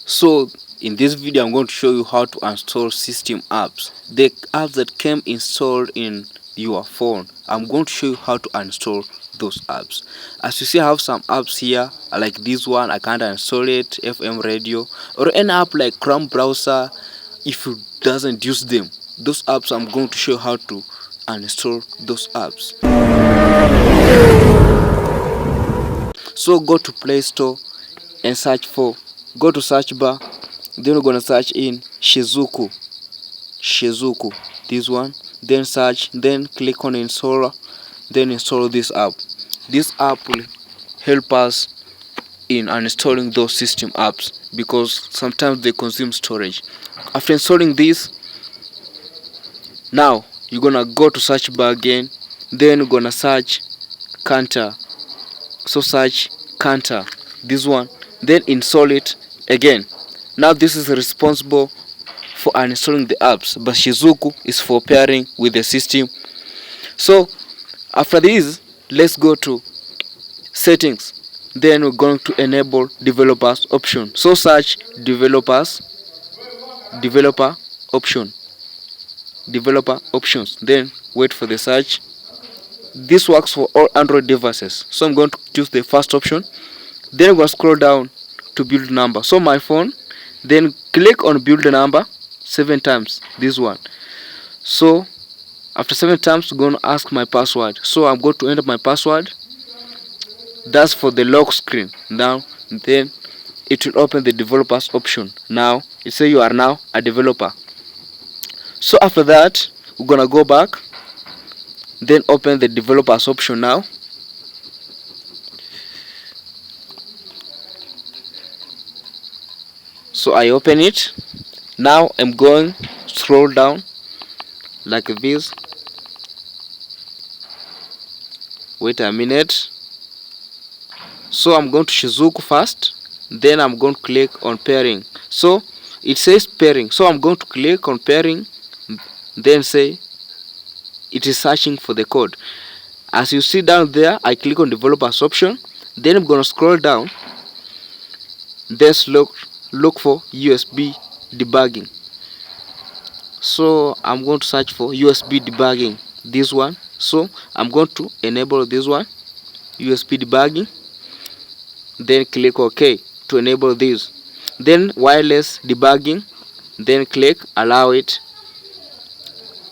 So in this video I'm going to show you how to install system apps, the apps that came installed in your phone. I'm going to show you how to uninstall those apps. As you see, I have some apps here like this one. I can't install it, FM radio, or any app like Chrome browser. If you doesn't use them, those apps, I'm going to show you how to uninstall those apps. So go to Play Store and go to search bar, then we're gonna search in Shizuku, this one, then search, then click on installer, then install this app. This app will help us in uninstalling those system apps because sometimes they consume storage. After installing this, now you're gonna go to search bar again, then you're gonna search Canta. So search Canta, this one, then install it again. Now this is responsible for uninstalling the apps, but Shizuku is for pairing with the system. So after this, let's go to settings, then we're going to enable developers option. So search developer options, then wait for the search. This works for all Android devices, so I'm going to choose the first option. Then I'm going to scroll down to build number, so my phone, then click on build number 7 times, this one. So after 7 times, I'm going to ask my password, so I'm going to enter my password. That's for the lock screen. Now then it will open the developers option. Now it says you are now a developer. So after that, we're gonna go back, then open the developers option. Now so I open it. Now I'm going scroll down like this. Wait a minute. So I'm going to Shizuku first, then I'm going to click on pairing. So it says pairing, so I'm going to click on pairing, then say it is searching for the code. As you see down there, I click on developers option, then I'm going to scroll down, then look for USB debugging. So I'm going to search for USB debugging, this one. So I'm going to enable this one, USB debugging, then click OK to enable this. Then wireless debugging, then click allow it.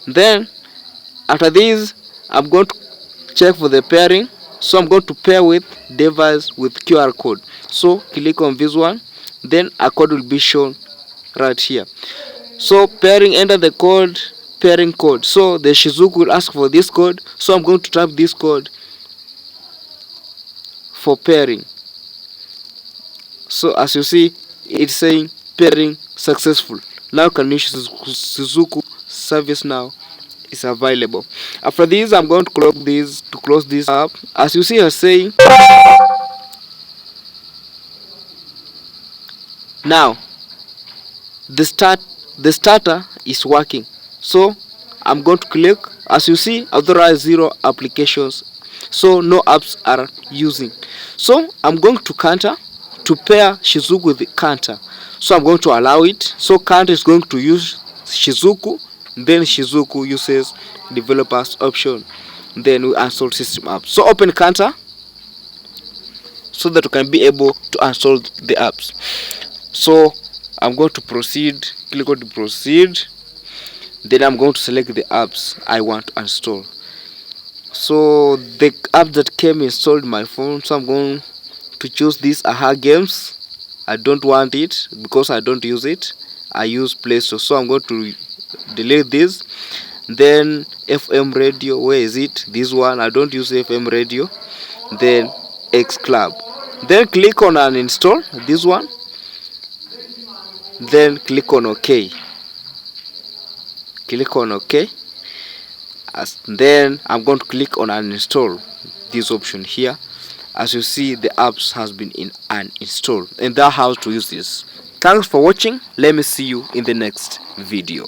Then after this, I'm going to check for the pairing, so I'm going to pair with device with QR code. So click on this one, then a code will be shown right here. So pairing, enter the code, pairing code. So the Shizuku will ask for this code, so I'm going to type this code for pairing. So as you see, it's saying pairing successful. Now can use Shizuku service now is available. After this, I'm going to close this app. As you see, I'm saying now the starter is working. So I'm going to click. As you see, authorize 0 applications, so no apps are using. So I'm going to Canta to pair Shizuku with Canta. So I'm going to allow it. So Canta is going to use Shizuku, then Shizuku uses developers option, then we install system apps. So open Canta so that we can be able to install the apps. So I'm going to proceed, click on to proceed, then I'm going to select the apps I want to install. So the app that came installed in my phone, so I'm going to choose this AHA Games. I don't want it because I don't use it. I use Play Store, so I'm going to delete this. Then FM radio, where is it? This one, I don't use FM radio. Then X Club, then click on uninstall this one, then click on OK. Click on OK. Then I'm going to click on uninstall this option here. As you see, the apps has been uninstalled, and that's how to use this. Thanks for watching. Let me see you in the next video.